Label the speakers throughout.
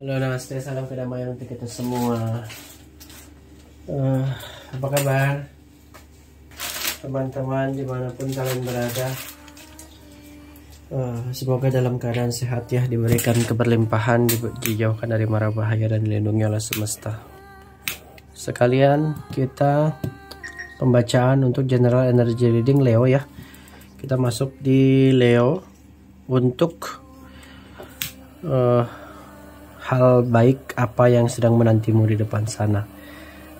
Speaker 1: Halo, namaste, salam kedamaian untuk kita semua. Apa kabar teman-teman dimanapun kalian berada? Semoga dalam keadaan sehat ya, diberikan keberlimpahan, dijauhkan dari mara bahaya dan dilindungi oleh semesta. Sekalian kita pembacaan untuk General Energy Reading Leo ya. Kita masuk di Leo untuk hal baik apa yang sedang menantimu di depan sana.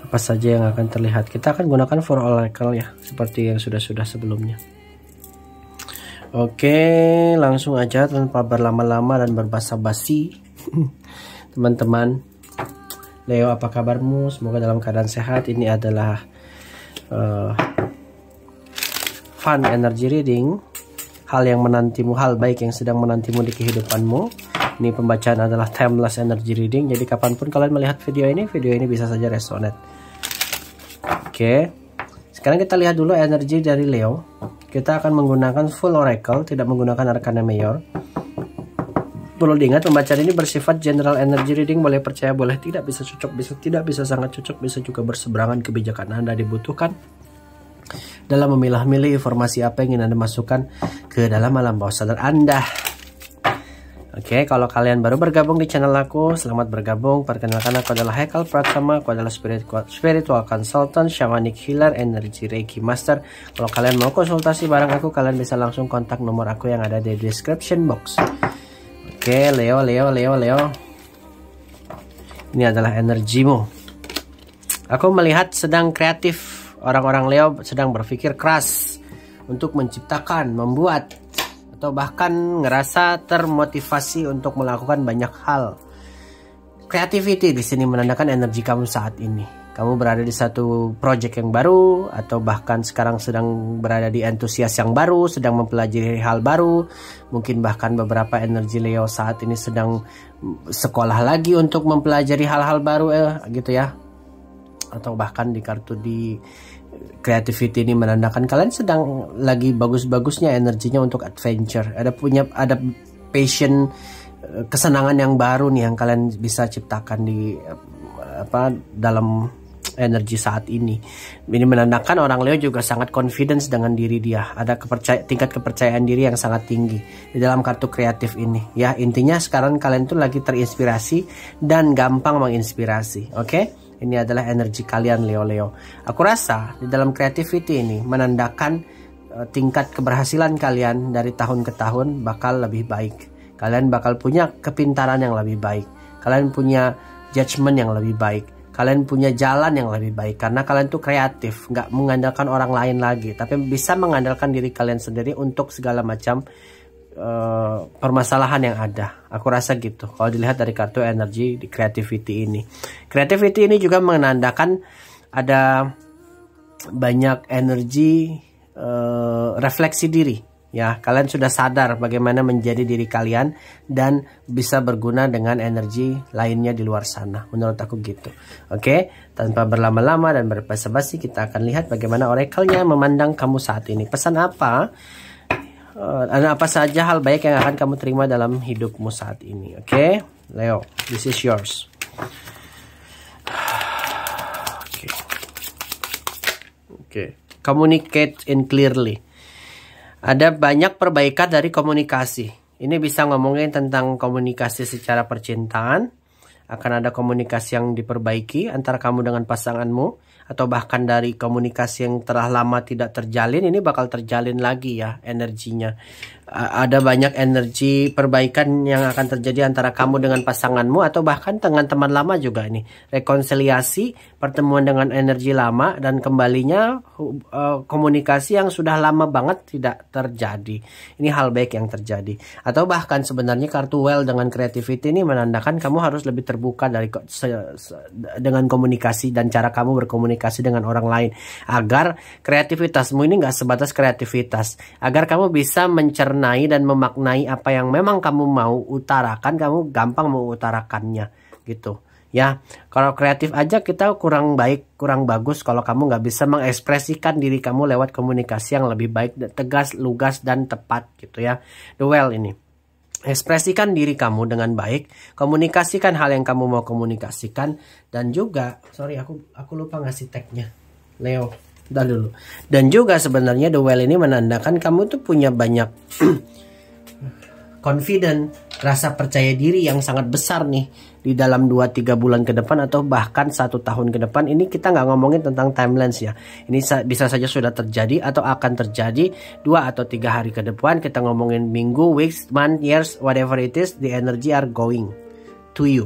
Speaker 1: Apa saja yang akan terlihat. Kita akan gunakan for oracle ya, seperti yang sudah sebelumnya. Oke, langsung aja tanpa berlama-lama dan berbasa-basi. Teman-teman Leo, apa kabarmu? Semoga dalam keadaan sehat. Ini adalah fun energy reading. Hal yang menantimu, hal baik yang sedang menantimu di kehidupanmu. Ini pembacaan adalah timeless energy reading. Jadi kapanpun kalian melihat video ini bisa saja resonate. Oke. Sekarang kita lihat dulu energi dari Leo. Kita akan menggunakan full oracle, tidak menggunakan arcana mayor. Perlu diingat pembacaan ini bersifat general energy reading. Boleh percaya, boleh tidak, bisa cocok, bisa tidak, bisa sangat cocok, bisa juga berseberangan. Kebijakan Anda dibutuhkan dalam memilah-milih informasi apa yang ingin Anda masukkan ke dalam alam bawah sadar Anda. Oke, kalau kalian baru bergabung di channel aku, selamat bergabung. Perkenalkan, aku adalah Haikal Pratama, aku adalah spiritual consultant, shamanic healer, energy reiki master. Kalau kalian mau konsultasi bareng aku, kalian bisa langsung kontak nomor aku yang ada di description box. Oke, Leo. Ini adalah energimu. Aku melihat sedang kreatif. Orang-orang Leo sedang berpikir keras untuk menciptakan, membuat, atau bahkan ngerasa termotivasi untuk melakukan banyak hal. Creativity di sini menandakan energi kamu saat ini. Kamu berada di satu project yang baru, atau bahkan sekarang sedang berada di antusias yang baru, sedang mempelajari hal baru. Mungkin bahkan beberapa energi Leo saat ini sedang sekolah lagi untuk mempelajari hal-hal baru gitu ya. Atau bahkan di kartu di creativity ini menandakan kalian sedang lagi bagus-bagusnya energinya untuk adventure. Ada passion, kesenangan yang baru nih yang kalian bisa ciptakan di dalam energi saat ini. Ini menandakan orang Leo juga sangat confidence dengan diri dia. Ada tingkat kepercayaan diri yang sangat tinggi di dalam kartu kreatif ini. Ya, intinya sekarang kalian tuh lagi terinspirasi dan gampang menginspirasi. Oke? Ini adalah energi kalian Leo. Aku rasa di dalam creativity ini menandakan tingkat keberhasilan kalian dari tahun ke tahun bakal lebih baik. Kalian bakal punya kepintaran yang lebih baik. Kalian punya judgment yang lebih baik. Kalian punya jalan yang lebih baik. Karena kalian tuh kreatif. Nggak mengandalkan orang lain lagi. Tapi bisa mengandalkan diri kalian sendiri untuk segala macam permasalahan yang ada. Aku rasa gitu kalau dilihat dari kartu energi di creativity ini. Creativity ini juga menandakan ada banyak energi refleksi diri ya. Kalian sudah sadar bagaimana menjadi diri kalian dan bisa berguna dengan energi lainnya di luar sana. Menurut aku gitu. Oke, tanpa berlama-lama dan berbasa-basi, kita akan lihat bagaimana oracle-nya memandang kamu saat ini. Pesan apa? Apa saja hal baik yang akan kamu terima dalam hidupmu saat ini. Oke, Leo, this is yours. Oke. Communicate in clearly. Ada banyak perbaikan dari komunikasi. Ini bisa ngomongin tentang komunikasi secara percintaan. Akan ada komunikasi yang diperbaiki antara kamu dengan pasanganmu. Atau bahkan dari komunikasi yang telah lama tidak terjalin, ini bakal terjalin lagi ya energinya. Ada banyak energi perbaikan yang akan terjadi antara kamu dengan pasanganmu atau bahkan dengan teman lama juga ini. Rekonsiliasi, pertemuan dengan energi lama dan kembalinya komunikasi yang sudah lama banget tidak terjadi. Ini hal baik yang terjadi. Atau bahkan sebenarnya kartu well dengan creativity ini menandakan kamu harus lebih terbuka dengan komunikasi dan cara kamu berkomunikasi dengan orang lain. Agar kreativitasmu ini nggak sebatas kreativitas. Agar kamu bisa mencerna dan memaknai apa yang memang kamu mau utarakan, kamu gampang mengutarakannya gitu ya. Kalau kreatif aja kita kurang baik, kurang bagus kalau kamu nggak bisa mengekspresikan diri kamu lewat komunikasi yang lebih baik, tegas, lugas, dan tepat gitu ya. The well ini Ekspresikan diri kamu dengan baik, komunikasikan hal yang kamu mau komunikasikan, dan juga, sorry aku lupa ngasih tagnya, Leo, udah dulu. Dan juga sebenarnya The Well ini menandakan kamu tuh punya banyak confident, rasa percaya diri yang sangat besar nih di dalam 2-3 bulan ke depan atau bahkan 1 tahun ke depan. Ini kita nggak ngomongin tentang timelines ya. Ini bisa saja sudah terjadi atau akan terjadi 2 atau 3 hari ke depan. Kita ngomongin minggu, weeks, month, years, whatever it is, the energy are going to you.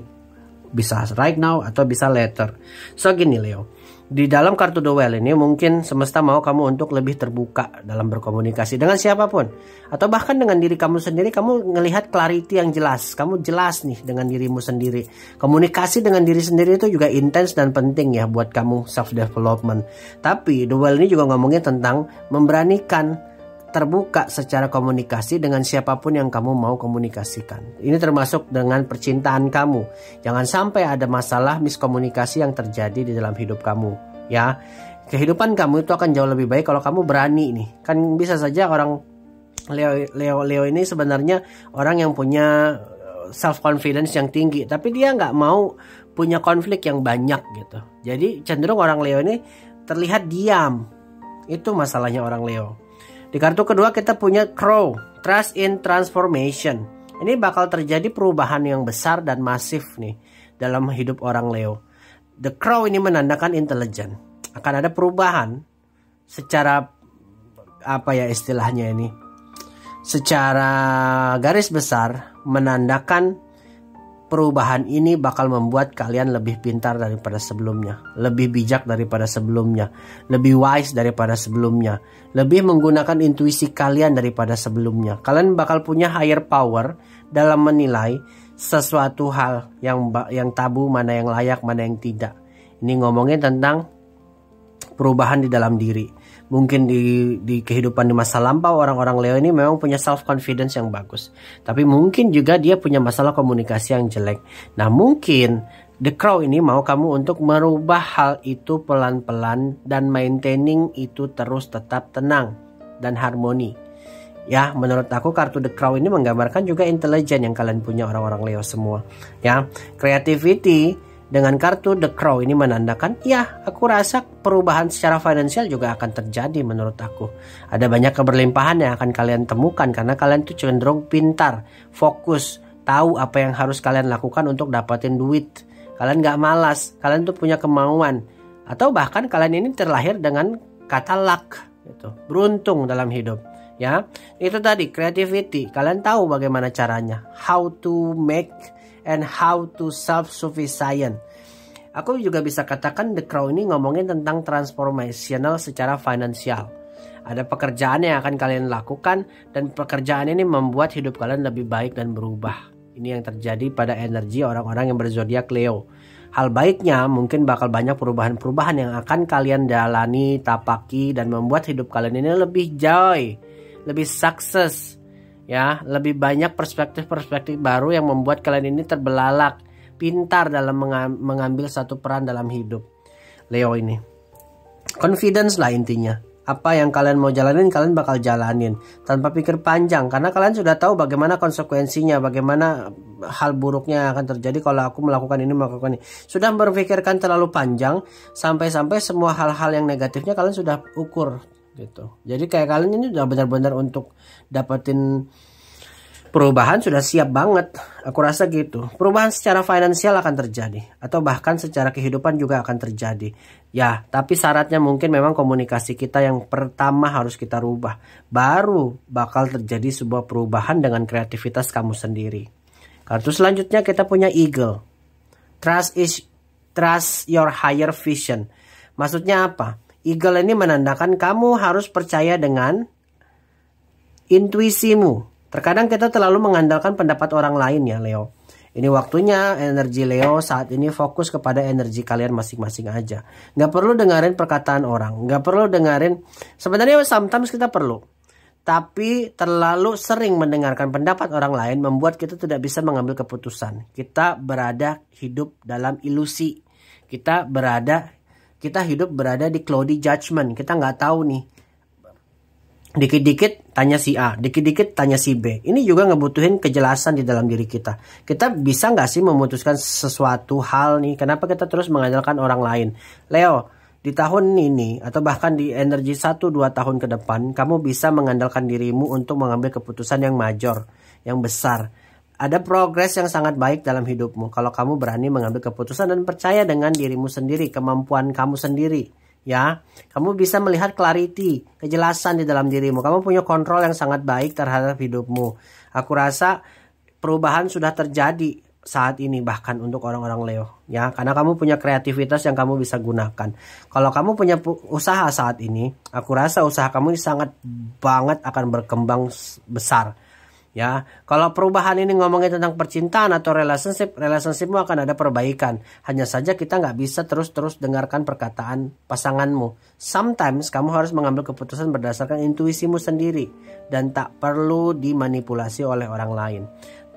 Speaker 1: Bisa right now atau bisa later. So gini Leo, di dalam kartu The Well ini mungkin semesta mau kamu untuk lebih terbuka dalam berkomunikasi dengan siapapun. Atau bahkan dengan diri kamu sendiri, kamu ngelihat clarity yang jelas. Kamu jelas nih dengan dirimu sendiri. Komunikasi dengan diri sendiri itu juga intens dan penting ya buat kamu self-development. Tapi The Well ini juga ngomongin tentang memberanikan terbuka secara komunikasi dengan siapapun yang kamu mau komunikasikan. Ini termasuk dengan percintaan kamu. Jangan sampai ada masalah miskomunikasi yang terjadi di dalam hidup kamu, ya. Kehidupan kamu itu akan jauh lebih baik kalau kamu berani nih. Kan bisa saja orang Leo ini sebenarnya orang yang punya self confidence yang tinggi, tapi dia nggak mau punya konflik yang banyak gitu. Jadi cenderung orang Leo ini terlihat diam. Itu masalahnya orang Leo. Di kartu kedua kita punya Crow, Trust in Transformation. Ini bakal terjadi perubahan yang besar dan masif nih dalam hidup orang Leo. The Crow ini menandakan intelijen. Akan ada perubahan secara apa ya istilahnya ini? Secara garis besar menandakan perubahan ini bakal membuat kalian lebih pintar daripada sebelumnya, lebih bijak daripada sebelumnya, lebih wise daripada sebelumnya, lebih menggunakan intuisi kalian daripada sebelumnya. Kalian bakal punya higher power dalam menilai sesuatu hal yang tabu, mana yang layak, mana yang tidak. Ini ngomongin tentang perubahan di dalam diri. Mungkin di kehidupan di masa lampau orang-orang Leo ini memang punya self confidence yang bagus, tapi mungkin juga dia punya masalah komunikasi yang jelek. Nah mungkin The Crow ini mau kamu untuk merubah hal itu pelan-pelan dan maintaining itu terus tetap tenang dan harmoni. Ya, menurut aku kartu The Crow ini menggambarkan juga intelijen yang kalian punya orang-orang Leo semua. Ya, creativity dengan kartu The Crow ini menandakan, ya aku rasa perubahan secara finansial juga akan terjadi menurut aku. Ada banyak keberlimpahan yang akan kalian temukan karena kalian tuh cenderung pintar, fokus, tahu apa yang harus kalian lakukan untuk dapatin duit. Kalian gak malas, kalian tuh punya kemauan. Atau bahkan kalian ini terlahir dengan kata luck, gitu, beruntung dalam hidup. Ya, itu tadi creativity. Kalian tahu bagaimana caranya, how to make and how to self-sufficient. Aku juga bisa katakan The Crow ini ngomongin tentang transformational secara finansial. Ada pekerjaan yang akan kalian lakukan dan pekerjaan ini membuat hidup kalian lebih baik dan berubah. Ini yang terjadi pada energi orang-orang yang berzodiak Leo. Hal baiknya mungkin bakal banyak perubahan-perubahan yang akan kalian jalani, tapaki, dan membuat hidup kalian ini lebih joy, lebih sukses. Ya, lebih banyak perspektif-perspektif baru yang membuat kalian ini terbelalak, pintar dalam mengambil satu peran dalam hidup. Leo ini confidence lah intinya. Apa yang kalian mau jalanin, kalian bakal jalanin tanpa pikir panjang, karena kalian sudah tahu bagaimana konsekuensinya, bagaimana hal buruknya akan terjadi kalau aku melakukan ini, melakukan ini. Sudah berpikirkan terlalu panjang sampai-sampai semua hal-hal yang negatifnya kalian sudah ukur gitu. Jadi kayak kalian ini udah benar-benar untuk dapetin perubahan sudah siap banget. Aku rasa gitu. Perubahan secara finansial akan terjadi atau bahkan secara kehidupan juga akan terjadi. Ya, tapi syaratnya mungkin memang komunikasi kita yang pertama harus kita rubah. Baru bakal terjadi sebuah perubahan dengan kreativitas kamu sendiri. Kartu selanjutnya kita punya Eagle. Trust your higher vision. Maksudnya apa? Eagle ini menandakan kamu harus percaya dengan intuisimu. Terkadang kita terlalu mengandalkan pendapat orang lain ya Leo. Ini waktunya energi Leo saat ini fokus kepada energi kalian masing-masing aja. Nggak perlu dengerin perkataan orang. Nggak perlu dengerin. Sebenarnya sometimes kita perlu. Tapi terlalu sering mendengarkan pendapat orang lain membuat kita tidak bisa mengambil keputusan. Kita hidup dalam ilusi. Kita hidup berada di cloudy judgment. Kita nggak tahu nih Dikit-dikit tanya si A, dikit-dikit tanya si B. Ini juga ngebutuhin kejelasan di dalam diri kita. Kita bisa nggak sih memutuskan sesuatu hal nih? Kenapa kita terus mengandalkan orang lain? Leo, di tahun ini atau bahkan di energi 1-2 tahun ke depan, kamu bisa mengandalkan dirimu untuk mengambil keputusan yang major, yang besar. Ada progres yang sangat baik dalam hidupmu kalau kamu berani mengambil keputusan dan percaya dengan dirimu sendiri, kemampuan kamu sendiri. Ya, kamu bisa melihat clarity, kejelasan di dalam dirimu. Kamu punya kontrol yang sangat baik terhadap hidupmu. Aku rasa perubahan sudah terjadi saat ini bahkan untuk orang-orang Leo. Ya, karena kamu punya kreativitas yang kamu bisa gunakan. Kalau kamu punya usaha saat ini, aku rasa usaha kamu ini sangat banget akan berkembang besar. Ya, kalau perubahan ini ngomongin tentang percintaan atau relationshipmu akan ada perbaikan. Hanya saja kita nggak bisa terus-terus dengarkan perkataan pasanganmu. Sometimes kamu harus mengambil keputusan berdasarkan intuisimu sendiri dan tak perlu dimanipulasi oleh orang lain.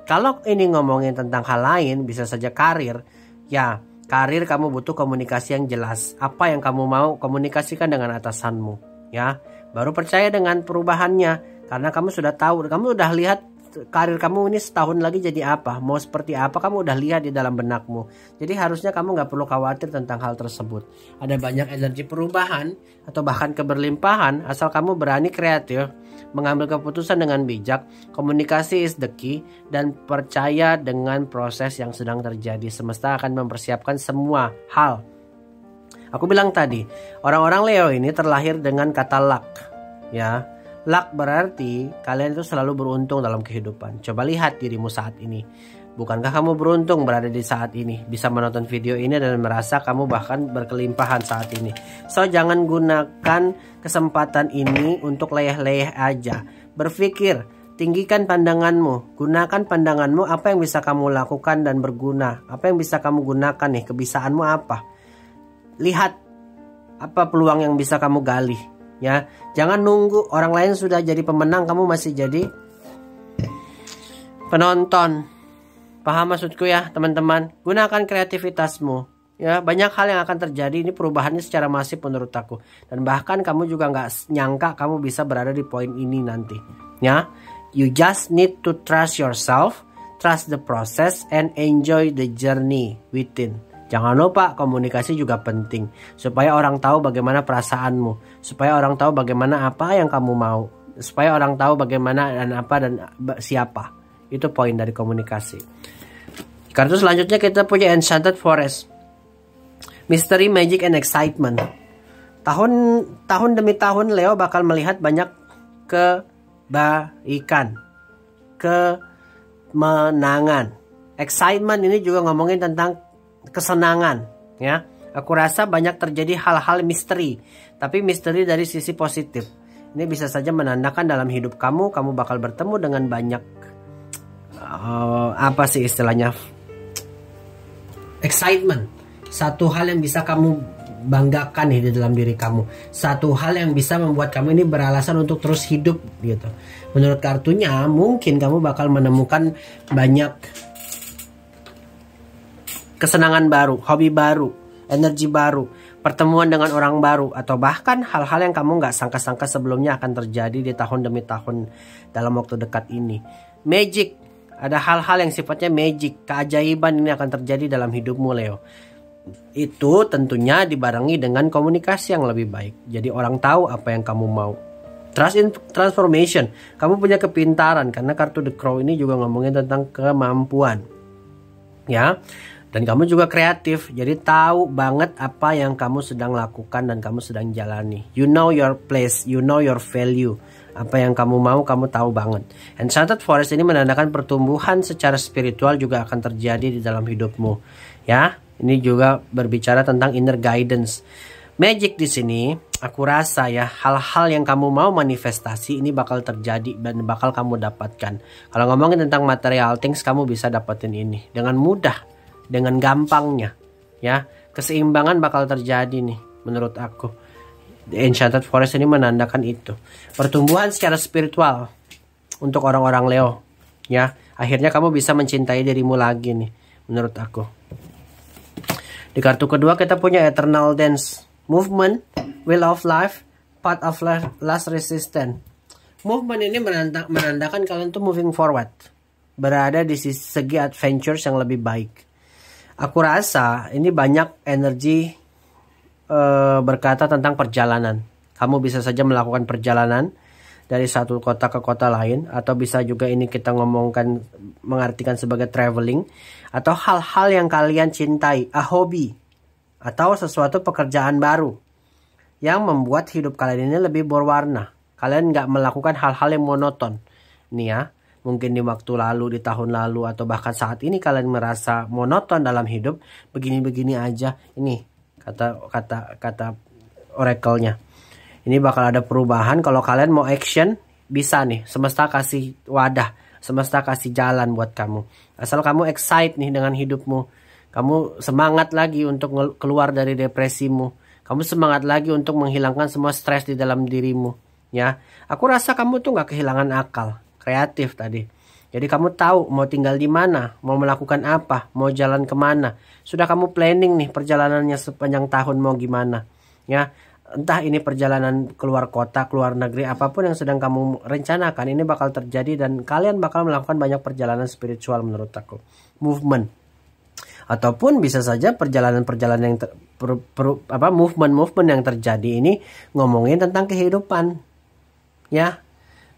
Speaker 1: Kalau ini ngomongin tentang hal lain, bisa saja karir. Ya, karir kamu butuh komunikasi yang jelas. Apa yang kamu mau komunikasikan dengan atasanmu. Ya, baru percaya dengan perubahannya. Karena kamu sudah tahu, kamu udah lihat karir kamu ini setahun lagi jadi apa, mau seperti apa, kamu udah lihat di dalam benakmu. Jadi harusnya kamu nggak perlu khawatir tentang hal tersebut. Ada banyak energi perubahan atau bahkan keberlimpahan asal kamu berani kreatif, mengambil keputusan dengan bijak, komunikasi is the key, dan percaya dengan proses yang sedang terjadi. Semesta akan mempersiapkan semua hal. Aku bilang tadi, orang-orang Leo ini terlahir dengan kata luck, ya. Luck berarti kalian itu selalu beruntung dalam kehidupan. Coba lihat dirimu saat ini. Bukankah kamu beruntung berada di saat ini? Bisa menonton video ini dan merasa kamu bahkan berkelimpahan saat ini. So, jangan gunakan kesempatan ini untuk leyeh-leyeh aja. Berpikir, tinggikan pandanganmu. Gunakan pandanganmu, apa yang bisa kamu lakukan dan berguna. Apa yang bisa kamu gunakan nih, kebisaanmu apa. Lihat, apa peluang yang bisa kamu gali. Ya, jangan nunggu orang lain sudah jadi pemenang, kamu masih jadi penonton. Paham maksudku ya, teman-teman? Gunakan kreativitasmu. Ya, banyak hal yang akan terjadi. Ini perubahannya secara masif menurut aku. Dan bahkan kamu juga nggak nyangka kamu bisa berada di poin ini nanti. Ya, you just need to trust yourself, trust the process, and enjoy the journey within. Jangan lupa komunikasi juga penting. Supaya orang tahu bagaimana perasaanmu. Supaya orang tahu bagaimana apa yang kamu mau. Supaya orang tahu bagaimana dan apa dan siapa. Itu poin dari komunikasi. Kartu selanjutnya kita punya Enchanted Forest. Mystery, Magic, and Excitement. Tahun demi tahun Leo bakal melihat banyak kebaikan. Kemenangan. Excitement ini juga ngomongin tentang kesenangan, ya. Aku rasa banyak terjadi hal-hal misteri, tapi misteri dari sisi positif. Ini bisa saja menandakan dalam hidup kamu bakal bertemu dengan banyak apa sih istilahnya, excitement. Satu hal yang bisa kamu banggakan di dalam diri kamu, satu hal yang bisa membuat kamu ini beralasan untuk terus hidup gitu. Menurut kartunya mungkin kamu bakal menemukan banyak kesenangan baru, hobi baru, energi baru, pertemuan dengan orang baru, atau bahkan hal-hal yang kamu nggak sangka-sangka sebelumnya akan terjadi di tahun demi tahun dalam waktu dekat ini. Magic, ada hal-hal yang sifatnya magic, keajaiban ini akan terjadi dalam hidupmu Leo. Itu tentunya dibarengi dengan komunikasi yang lebih baik. Jadi orang tahu apa yang kamu mau. Trust in transformation, kamu punya kepintaran karena kartu The Crow ini juga ngomongin tentang kemampuan. Ya. Dan kamu juga kreatif, jadi tahu banget apa yang kamu sedang lakukan dan kamu sedang jalani. You know your place, you know your value. Apa yang kamu mau, kamu tahu banget. Enchanted Forest ini menandakan pertumbuhan secara spiritual juga akan terjadi di dalam hidupmu. Ya, ini juga berbicara tentang inner guidance. Magic di sini, aku rasa ya, hal-hal yang kamu mau manifestasi ini bakal terjadi dan bakal kamu dapatkan. Kalau ngomongin tentang material things, kamu bisa dapetin ini dengan mudah. Dengan gampangnya, ya, keseimbangan bakal terjadi nih, menurut aku. The Enchanted Forest ini menandakan itu. Pertumbuhan secara spiritual untuk orang-orang Leo, ya. Akhirnya kamu bisa mencintai dirimu lagi nih, menurut aku. Di kartu kedua kita punya Eternal Dance, Movement, Will of Life, Path of Last Resistance. Movement ini menandakan kalian tuh moving forward, berada di segi adventures yang lebih baik. Aku rasa ini banyak energi berkata tentang perjalanan. Kamu bisa saja melakukan perjalanan dari satu kota ke kota lain, atau bisa juga ini kita mengartikan sebagai traveling, atau hal-hal yang kalian cintai, a hobby, atau sesuatu pekerjaan baru yang membuat hidup kalian ini lebih berwarna. Kalian nggak melakukan hal-hal yang monoton. Nih ya, mungkin di waktu lalu, di tahun lalu, atau bahkan saat ini kalian merasa monoton dalam hidup, begini-begini aja. Ini kata oracle-nya. Ini bakal ada perubahan. Kalau kalian mau action, bisa nih. Semesta kasih wadah, semesta kasih jalan buat kamu. Asal kamu excited nih dengan hidupmu. Kamu semangat lagi untuk keluar dari depresimu. Kamu semangat lagi untuk menghilangkan semua stres di dalam dirimu. Ya, aku rasa kamu tuh nggak kehilangan akal, kreatif tadi. Jadi kamu tahu mau tinggal di mana, mau melakukan apa, mau jalan kemana. Sudah kamu planning nih perjalanannya sepanjang tahun mau gimana. Ya, entah ini perjalanan keluar kota, keluar negeri, apapun yang sedang kamu rencanakan, ini bakal terjadi dan kalian bakal melakukan banyak perjalanan spiritual menurut aku. Movement. Ataupun bisa saja perjalanan-perjalanan yang movement yang terjadi ini ngomongin tentang kehidupan. Ya,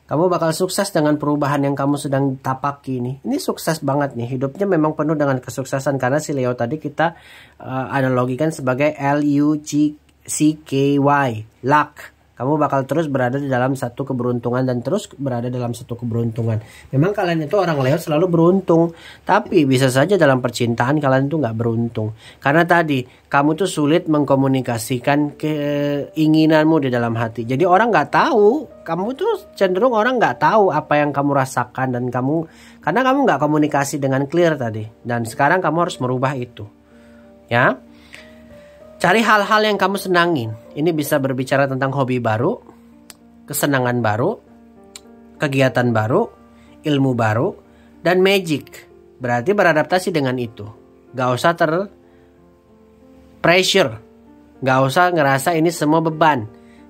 Speaker 1: kamu bakal sukses dengan perubahan yang kamu sedang tapaki ini. Ini sukses banget nih. Hidupnya memang penuh dengan kesuksesan karena si Leo tadi kita analogikan sebagai LUCKY, luck. Kamu bakal terus berada di dalam satu keberuntungan dan terus berada dalam satu keberuntungan. Memang kalian itu orang Leo selalu beruntung. Tapi bisa saja dalam percintaan kalian tuh nggak beruntung. Karena tadi kamu tuh sulit mengkomunikasikan keinginanmu di dalam hati. Jadi orang nggak tahu. Kamu tuh cenderung orang nggak tahu apa yang kamu rasakan. Dan karena kamu nggak komunikasi dengan clear tadi. Dan sekarang kamu harus merubah itu. Ya. Cari hal-hal yang kamu senangin. Ini bisa berbicara tentang hobi baru, kesenangan baru, kegiatan baru, ilmu baru, dan magic. Berarti beradaptasi dengan itu. Gak usah pressure. Gak usah ngerasa ini semua beban.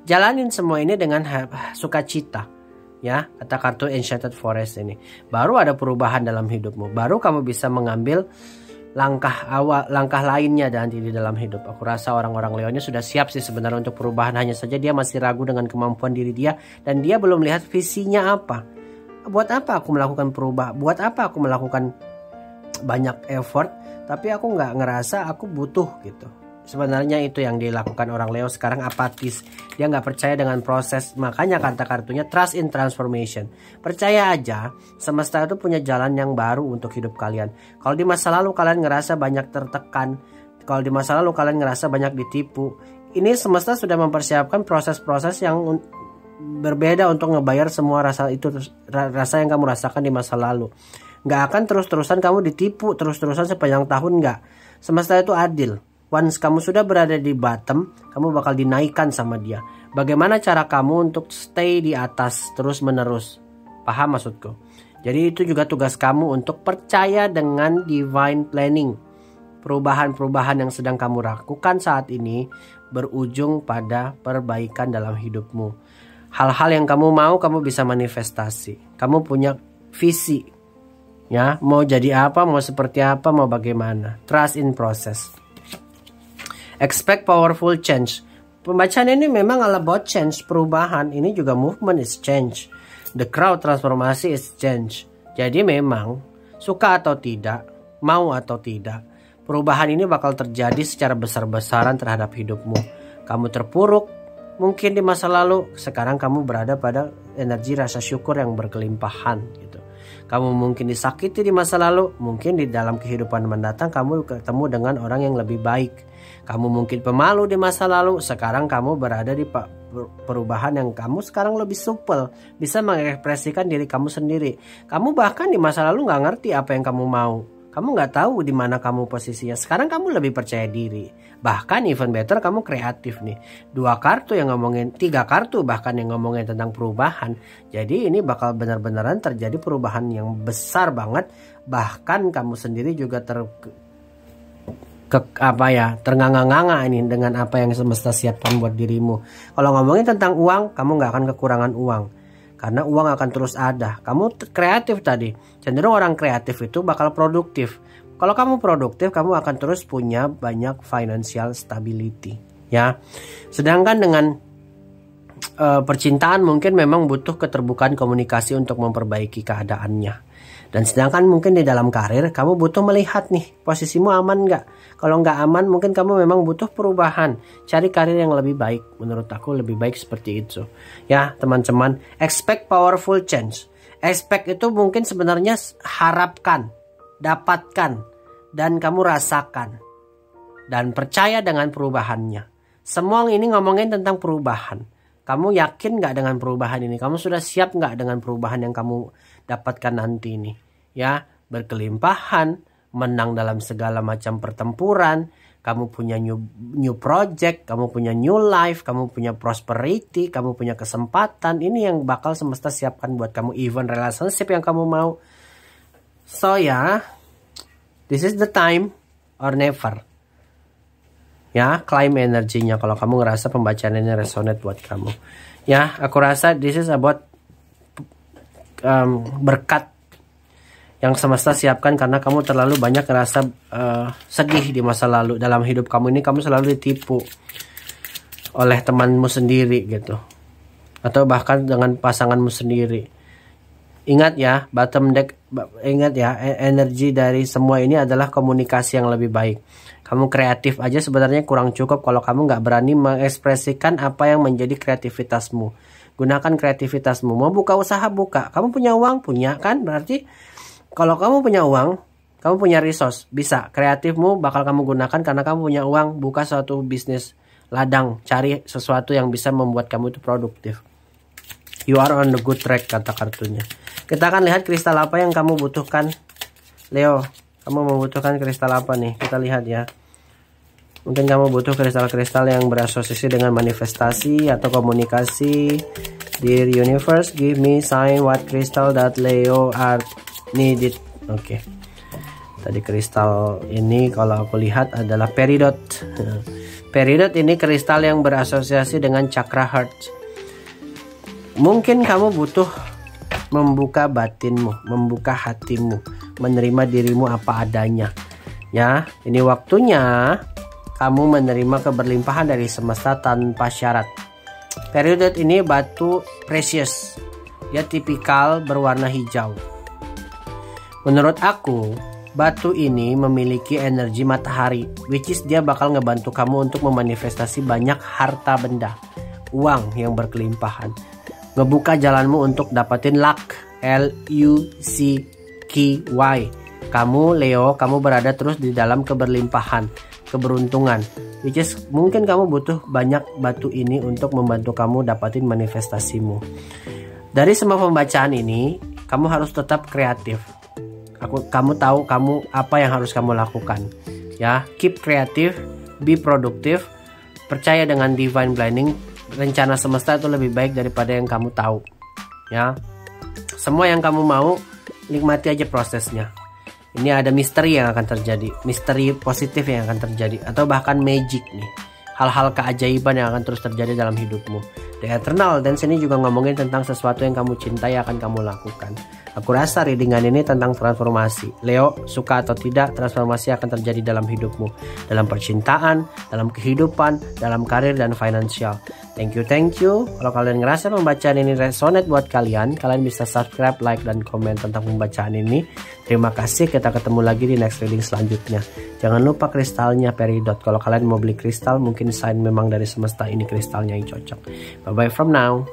Speaker 1: Jalanin semua ini dengan sukacita. Ya, kata kartu Enchanted Forest ini. Baru ada perubahan dalam hidupmu. Baru kamu bisa mengambil langkah lainnya nanti di dalam hidup. Aku rasa orang-orang Leo ini sudah siap sih sebenarnya untuk perubahan, hanya saja dia masih ragu dengan kemampuan diri dia dan dia belum lihat visinya apa. Buat apa aku melakukan perubahan? Buat apa aku melakukan banyak effort tapi aku nggak ngerasa aku butuh gitu. Sebenarnya itu yang dilakukan orang Leo sekarang, apatis. Dia nggak percaya dengan proses. Makanya kata kartunya trust in transformation. Percaya aja semesta itu punya jalan yang baru untuk hidup kalian. Kalau di masa lalu kalian ngerasa banyak tertekan, kalau di masa lalu kalian ngerasa banyak ditipu, ini semesta sudah mempersiapkan proses-proses yang berbeda untuk ngebayar semua rasa yang kamu rasakan di masa lalu. Nggak akan terus-terusan kamu ditipu terus-terusan sepanjang tahun, nggak. Semesta itu adil. Once kamu sudah berada di bottom, kamu bakal dinaikkan sama dia. Bagaimana cara kamu untuk stay di atas terus menerus? Paham maksudku? Jadi itu juga tugas kamu untuk percaya dengan divine planning. Perubahan-perubahan yang sedang kamu lakukan saat ini berujung pada perbaikan dalam hidupmu. Hal-hal yang kamu mau kamu bisa manifestasi. Kamu punya visi. Ya, mau jadi apa, mau seperti apa, mau bagaimana. Trust in process. Expect powerful change. Pembacaan ini memang all about change, perubahan. Ini juga movement is change. The crowd transformasi is change. Jadi memang suka atau tidak, mau atau tidak, perubahan ini bakal terjadi secara besar-besaran terhadap hidupmu. Kamu terpuruk mungkin di masa lalu, sekarang kamu berada pada energi rasa syukur yang berkelimpahan gitu. Kamu mungkin disakiti di masa lalu, mungkin di dalam kehidupan mendatang kamu ketemu dengan orang yang lebih baik. Kamu mungkin pemalu di masa lalu, sekarang kamu berada di perubahan yang kamu sekarang lebih supel, bisa mengekspresikan diri kamu sendiri. Kamu bahkan di masa lalu nggak ngerti apa yang kamu mau. Kamu nggak tahu di mana kamu posisinya. Sekarang kamu lebih percaya diri. Bahkan even better kamu kreatif nih. 2 kartu yang ngomongin, 3 kartu bahkan yang ngomongin tentang perubahan. Jadi ini bakal benar-benaran terjadi perubahan yang besar banget. Bahkan kamu sendiri juga ternganga-nganga ini dengan apa yang semesta siapkan buat dirimu. Kalau ngomongin tentang uang, kamu nggak akan kekurangan uang. karena uang akan terus ada. Kamu kreatif tadi, cenderung orang kreatif itu bakal produktif. Kalau kamu produktif, kamu akan terus punya banyak financial stability, ya. Sedangkan dengan percintaan mungkin memang butuh keterbukaan komunikasi untuk memperbaiki keadaannya. Dan sedangkan mungkin di dalam karir kamu butuh melihat nih posisimu aman nggak. Kalau nggak aman mungkin kamu memang butuh perubahan. Cari karir yang lebih baik. Menurut aku lebih baik seperti itu. Ya teman-teman, expect powerful change. Expect itu mungkin sebenarnya harapkan, dapatkan, dan kamu rasakan. Dan percaya dengan perubahannya. Semua ini ngomongin tentang perubahan. Kamu yakin nggak dengan perubahan ini? Kamu sudah siap nggak dengan perubahan yang kamu dapatkan nanti ini? Ya, berkelimpahan, menang dalam segala macam pertempuran, kamu punya new project, kamu punya new life, kamu punya prosperity, kamu punya kesempatan. Ini yang bakal semesta siapkan buat kamu, even relationship yang kamu mau. So ya, this is the time or never. Ya, claim energinya kalau kamu ngerasa pembacaan ini resonate buat kamu. Ya, aku rasa this is about berkat yang semesta siapkan karena kamu terlalu banyak ngerasa sedih di masa lalu. Dalam hidup kamu ini kamu selalu ditipu oleh temanmu sendiri gitu. Atau bahkan dengan pasanganmu sendiri. Ingat ya, bottom deck, ingat ya, energi dari semua ini adalah komunikasi yang lebih baik. Kamu kreatif aja sebenarnya kurang cukup kalau kamu nggak berani mengekspresikan apa yang menjadi kreativitasmu. Gunakan kreativitasmu. Mau buka usaha, buka. Kamu punya uang, punya kan? Berarti kalau kamu punya uang, kamu punya resource, bisa. Kreatifmu bakal kamu gunakan karena kamu punya uang. Buka suatu bisnis ladang. Cari sesuatu yang bisa membuat kamu itu produktif. You are on the good track, kata kartunya. Kita akan lihat kristal apa yang kamu butuhkan. Leo, kamu membutuhkan kristal apa nih? Kita lihat ya. Mungkin kamu butuh kristal-kristal yang berasosiasi dengan manifestasi atau komunikasi. Dear universe, give me sign what crystal that Leo are needed. Oke. Tadi kristal ini kalau aku lihat adalah peridot. Peridot ini kristal yang berasosiasi dengan chakra heart. Mungkin kamu butuh membuka batinmu, membuka hatimu, menerima dirimu apa adanya. Ya, ini waktunya kamu menerima keberlimpahan dari semesta tanpa syarat. Peridot ini batu precious. Dia tipikal berwarna hijau. Menurut aku, batu ini memiliki energi matahari, which is dia bakal ngebantu kamu untuk memanifestasi banyak harta benda, uang yang berkelimpahan. Ngebuka jalanmu untuk dapatin luck, L-U-C-K-Y. Kamu Leo, kamu berada terus di dalam keberlimpahan, keberuntungan, which is mungkin kamu butuh banyak batu ini untuk membantu kamu dapatin manifestasimu. Dari semua pembacaan ini, kamu harus tetap kreatif. Kamu tahu kamu apa yang harus kamu lakukan. Ya, keep kreatif, be produktif, percaya dengan divine planning. Rencana semesta itu lebih baik daripada yang kamu tahu. Ya, semua yang kamu mau, nikmati aja prosesnya. Ini ada misteri yang akan terjadi, misteri positif yang akan terjadi, atau bahkan magic nih, hal-hal keajaiban yang akan terus terjadi dalam hidupmu. The Eternal Dance ini juga ngomongin tentang sesuatu yang kamu cintai akan kamu lakukan. Aku rasa readingan ini tentang transformasi. Leo, suka atau tidak, transformasi akan terjadi dalam hidupmu, dalam percintaan, dalam kehidupan, dalam karir dan finansial. Thank you. Kalau kalian ngerasa pembacaan ini resonate buat kalian bisa subscribe, like, dan komen tentang pembacaan ini. Terima kasih, kita ketemu lagi di next reading selanjutnya. Jangan lupa kristalnya peridot. Kalau kalian mau beli kristal, mungkin sign memang dari semesta ini kristalnya yang cocok. Bye-bye from now.